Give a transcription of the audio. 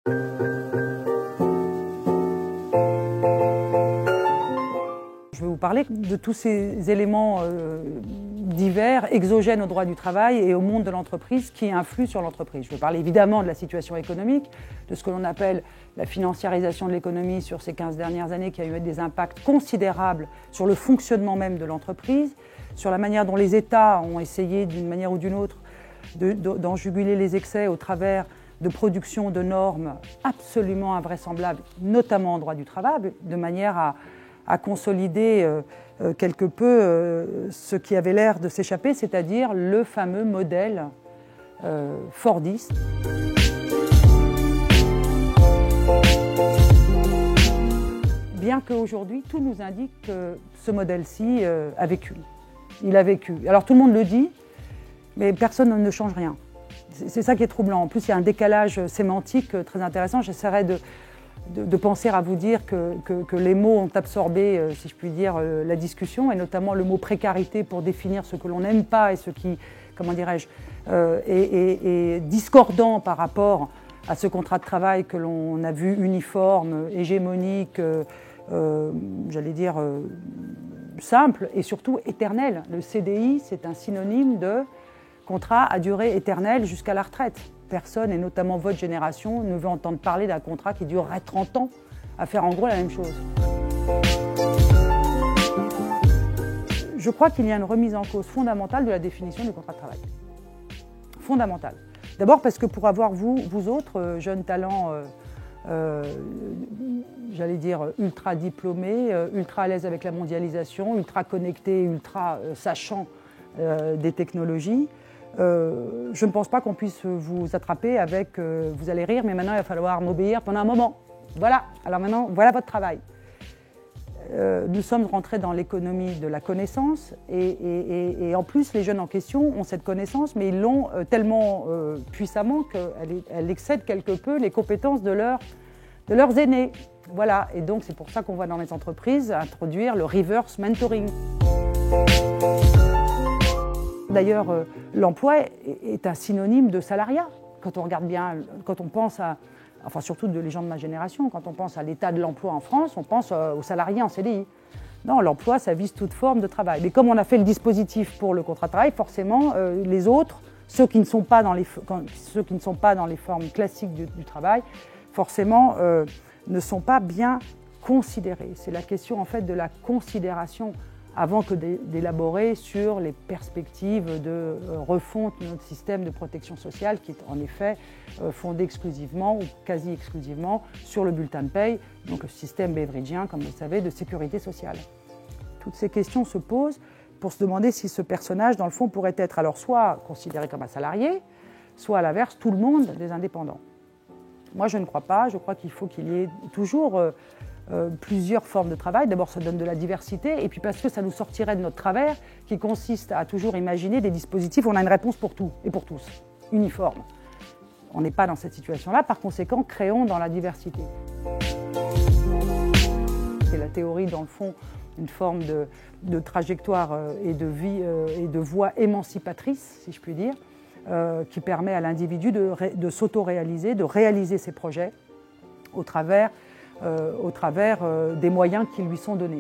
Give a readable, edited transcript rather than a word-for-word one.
Je vais vous parler de tous ces éléments divers, exogènes au droit du travail et au monde de l'entreprise qui influent sur l'entreprise. Je vais parler évidemment de la situation économique, de ce que l'on appelle la financiarisation de l'économie sur ces 15 dernières années qui a eu des impacts considérables sur le fonctionnement même de l'entreprise, sur la manière dont les États ont essayé d'une manière ou d'une autre d'en juguler les excès au travers de production de normes absolument invraisemblables, notamment en droit du travail, de manière à consolider quelque peu ce qui avait l'air de s'échapper, c'est-à-dire le fameux modèle fordiste. Bien qu'aujourd'hui, tout nous indique que ce modèle-ci a vécu. Il a vécu. Alors tout le monde le dit, mais personne ne change rien. C'est ça qui est troublant. En plus, il y a un décalage sémantique très intéressant. J'essaierai de penser à vous dire que les mots ont absorbé, si je puis dire, la discussion, et notamment le mot précarité pour définir ce que l'on n'aime pas et ce qui, comment dirais-je, est discordant par rapport à ce contrat de travail que l'on a vu uniforme, hégémonique, j'allais dire simple et surtout éternel. Le CDI, c'est un synonyme de contrat à durée éternelle jusqu'à la retraite. Personne, et notamment votre génération, ne veut entendre parler d'un contrat qui durerait 30 ans à faire en gros la même chose. Je crois qu'il y a une remise en cause fondamentale de la définition du contrat de travail. Fondamentale. D'abord parce que pour avoir vous autres, jeunes talents, j'allais dire ultra diplômés, ultra à l'aise avec la mondialisation, ultra connectés, ultra sachants des technologies, je ne pense pas qu'on puisse vous attraper avec vous allez rire, mais maintenant il va falloir m'obéir pendant un moment. Voilà, alors maintenant, voilà votre travail. Nous sommes rentrés dans l'économie de la connaissance et en plus les jeunes en question ont cette connaissance, mais ils l'ont tellement puissamment qu'elle excède quelque peu les compétences de leurs aînés. Voilà, et donc c'est pour ça qu'on voit dans les entreprises introduire le reverse mentoring. D'ailleurs, l'emploi est un synonyme de salariat. Quand on regarde bien, quand on pense à, enfin surtout les gens de ma génération, quand on pense à l'état de l'emploi en France, on pense aux salariés en CDI. Non, l'emploi, ça vise toute forme de travail. Mais comme on a fait le dispositif pour le contrat de travail, forcément, les autres, ceux qui ne sont pas dans les formes classiques du travail, forcément, ne sont pas bien considérés. C'est la question en fait de la considération avant que d'élaborer sur les perspectives de refonte de notre système de protection sociale qui est en effet fondé exclusivement ou quasi exclusivement sur le bulletin de paye, donc le système beveridgien, comme vous le savez, de sécurité sociale. Toutes ces questions se posent pour se demander si ce personnage, dans le fond, pourrait être alors soit considéré comme un salarié, soit à l'inverse, tout le monde des indépendants. Moi, je ne crois pas. Je crois qu'il faut qu'il y ait toujours plusieurs formes de travail. D'abord, ça donne de la diversité, et puis parce que ça nous sortirait de notre travers qui consiste à toujours imaginer des dispositifs où on a une réponse pour tout et pour tous, uniforme. On n'est pas dans cette situation-là, par conséquent, créons dans la diversité. C'est la théorie, dans le fond, une forme de trajectoire et de vie et de voie émancipatrice, si je puis dire, qui permet à l'individu de s'auto-réaliser, de réaliser ses projets au travers des moyens qui lui sont donnés.